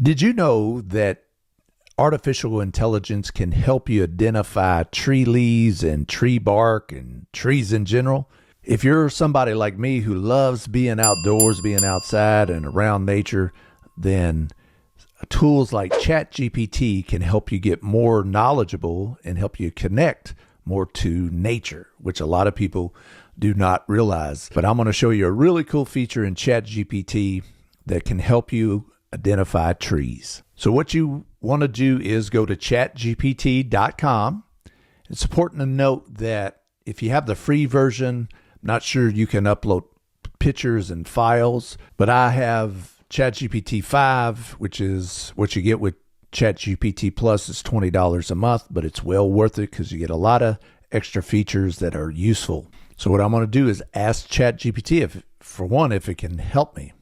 Did you know that artificial intelligence can help you identify tree leaves and tree bark and trees in general? If you're somebody like me who loves being outdoors, being outside and around nature, then tools like Chatgpt can help you get more knowledgeable and help you connect more to nature, which a lot of people do not realize. But I'm going to show you a really cool feature in Chatgpt that can help you identify trees. So what you want to do is go to chatgpt.com. It's important to note that if you have the free version, I'm not sure you can upload pictures and files, but I have ChatGPT 5, which is what you get with ChatGPT Plus. It's $20 a month, but it's well worth it because you get a lot of extra features that are useful. So what I'm going to do is ask ChatGPT, if it can help me,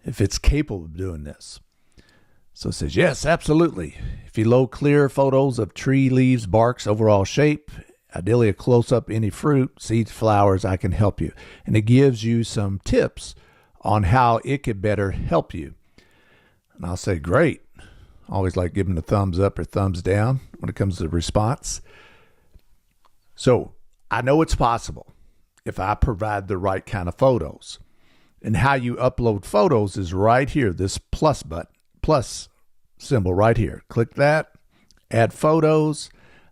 if it's capable of doing this. So it says, yes, absolutely. If you load clear photos of tree leaves, barks, overall shape, ideally a close-up any fruit, seeds, flowers, I can help you. And it gives you some tips on how it could better help you. And I'll say, great. I always like giving a thumbs up or thumbs down when it comes to the response. So I know it's possible if I provide the right kind of photos. And how you upload photos is right here, this plus button, plus symbol right here. Click that, add photos.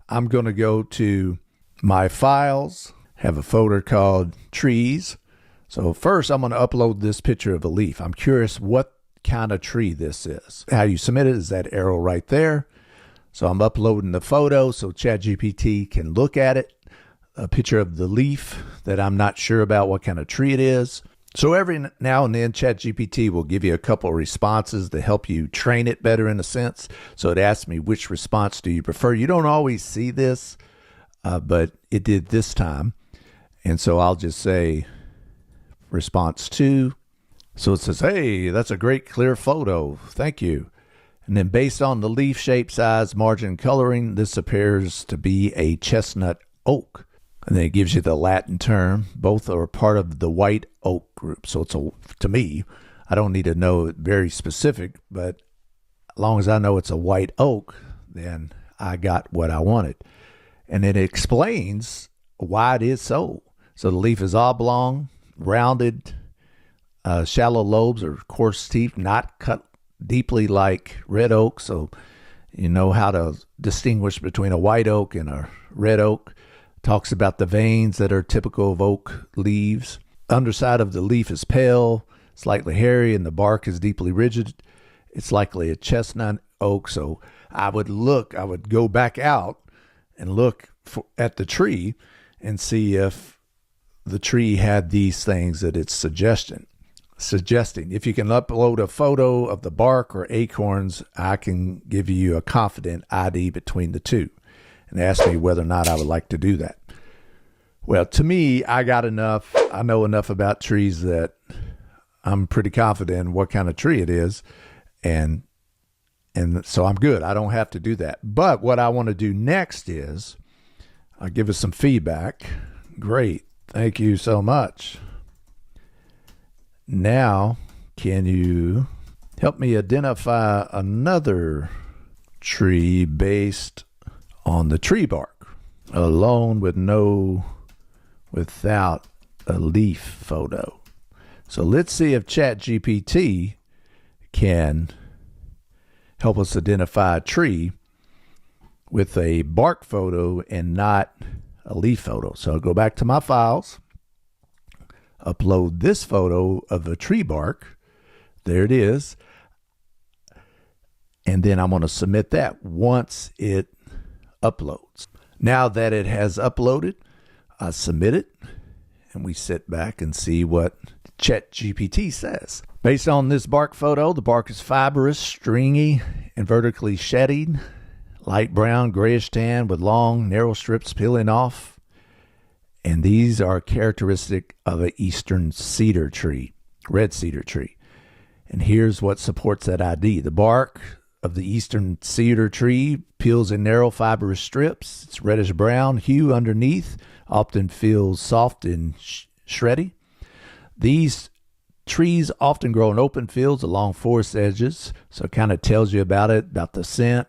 I'm going to go to my files, have a folder called trees. So first I'm going to upload this picture of a leaf. I'm curious what kind of tree this is. How you submit it is that arrow right there. So I'm uploading the photo so ChatGPT can look at it, a picture of the leaf that I'm not sure about what kind of tree it is. So every now and then, ChatGPT will give you a couple of responses to help you train it better in a sense. So it asks me, which response do you prefer? You don't always see this, but it did this time. And so I'll just say response 2. So it says, hey, that's a great clear photo. Thank you. And then based on the leaf shape, size, margin, coloring, this appears to be a chestnut oak. And then it gives you the Latin term. Both are part of the white oak group. So to me, I don't need to know it very specific, but as long as I know it's a white oak, then I got what I wanted. And it explains why it is so. So the leaf is oblong, rounded, shallow lobes or coarse teeth, not cut deeply like red oak. So you know how to distinguish between a white oak and a red oak. Talks about the veins that are typical of oak leaves. Underside of the leaf is pale, slightly hairy, and the bark is deeply rigid. It's likely a chestnut oak. So I would go back out and look at the tree and see if the tree had these things that it's suggesting. If you can upload a photo of the bark or acorns, I can give you a confident ID between the two. And ask me whether or not I would like to do that. Well, to me, I know enough about trees that I'm pretty confident in what kind of tree it is. And so I'm good. I don't have to do that. But what I want to do next is I'll give us some feedback. Great. Thank you so much. Now, can you help me identify another tree based on the tree bark, alone without a leaf photo? So let's see if ChatGPT can help us identify a tree with a bark photo and not a leaf photo. So I'll go back to my files, upload this photo of a tree bark. There it is. And then I'm going to submit that once it uploads. Now that it has uploaded, I submit it, and we sit back and see what ChatGPT says. Based on this bark photo, the bark is fibrous, stringy, and vertically shedding, light brown, grayish tan with long, narrow strips peeling off. And these are characteristic of an eastern cedar tree, red cedar tree. And here's what supports that ID. The bark of the eastern cedar tree peels in narrow fibrous strips. It's reddish brown hue underneath, often feels soft and shreddy. These Trees often grow in open fields along forest edges, so it kind of tells you about it, about the scent.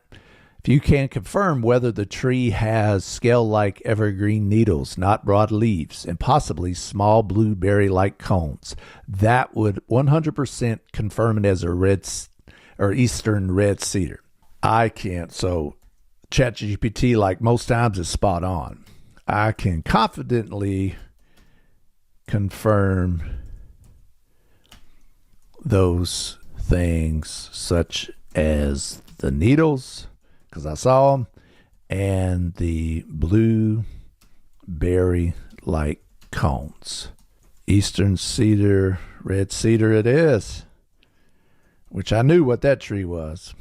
If you can confirm whether the tree has scale-like evergreen needles, not broad leaves, and possibly small blueberry-like cones, that would 100% confirm it as a red or eastern red cedar. I can't, so ChatGPT, like most times, is spot on. I can confidently confirm those things, such as the needles, because I saw them, and the blueberry-like cones. Eastern cedar, red cedar it is, which I knew what that tree was,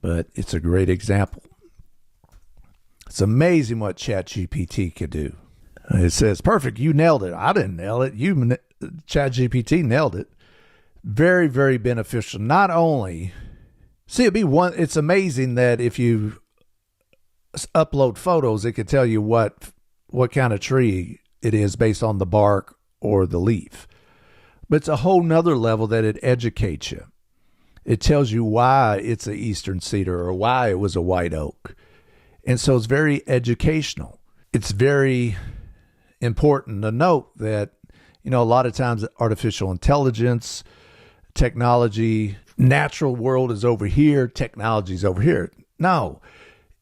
but it's a great example. It's amazing what ChatGPT could do. It says, perfect, you nailed it. I didn't nail it. ChatGPT nailed it. Very, very beneficial. Not only, it's amazing that if you upload photos, it can tell you what kind of tree it is based on the bark or the leaf. But it's a whole nother level that it educates you. It tells you why it's an eastern cedar or why it was a white oak. And so it's very educational. It's very important to note that, a lot of times artificial intelligence, technology, natural world is over here, technology is over here. No,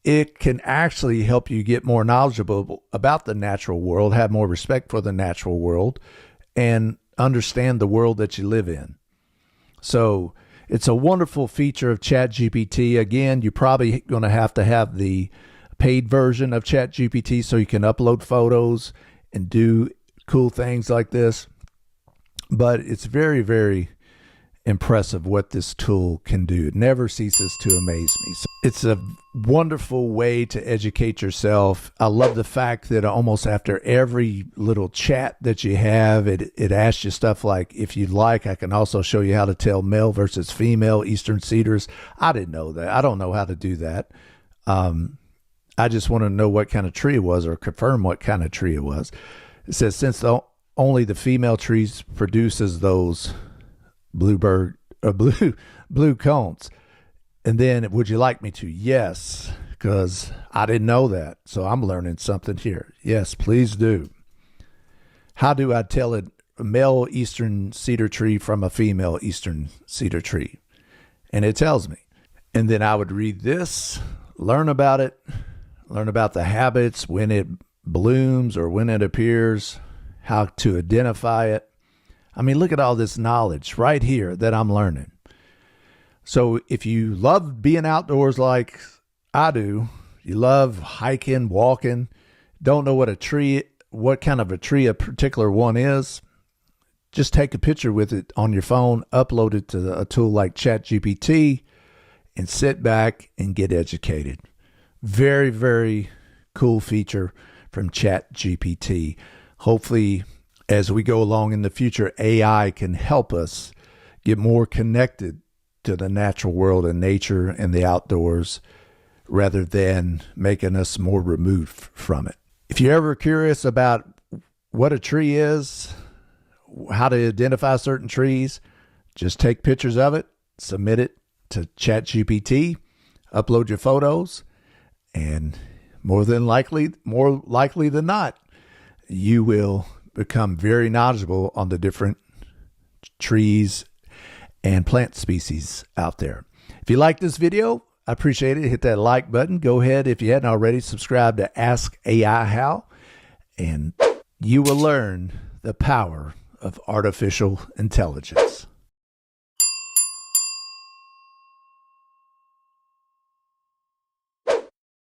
it can actually help you get more knowledgeable about the natural world, have more respect for the natural world, and understand the world that you live in. So it's a wonderful feature of ChatGPT. Again, you're probably going to have the paid version of ChatGPT so you can upload photos and do cool things like this. But it's very, very impressive what this tool can do. It never ceases to amaze me. So it's a wonderful way to educate yourself. I love the fact that almost after every little chat that you have, it asks you stuff like, if you'd like, I can also show you how to tell male versus female eastern cedars. I didn't know that. I don't know how to do that. I just want to know what kind of tree it was or confirm what kind of tree it was. It says, since only the female trees produces those blue cones. And then, would you like me to? Yes, because I didn't know that. So I'm learning something here. Yes, please do. How do I tell a male eastern cedar tree from a female eastern cedar tree? And it tells me. And then I would read this, learn about it, learn about the habits, when it blooms or when it appears, how to identify it. I mean, look at all this knowledge right here that I'm learning. So if you love being outdoors like I do, you love hiking, walking, don't know what kind of a tree a particular one is, just take a picture with it on your phone, upload it to a tool like ChatGPT, and sit back and get educated. Very, very cool feature from ChatGPT. Hopefully, as we go along in the future, AI can help us get more connected to the natural world and nature and the outdoors rather than making us more removed from it. If you're ever curious about what a tree is, how to identify certain trees, just take pictures of it, submit it to ChatGPT, upload your photos, and more likely than not, you will become very knowledgeable on the different trees and plant species out there. If you like this video, I appreciate it. Hit that like button. Go ahead, if you hadn't already, subscribe to Ask AI How, and you will learn the power of artificial intelligence.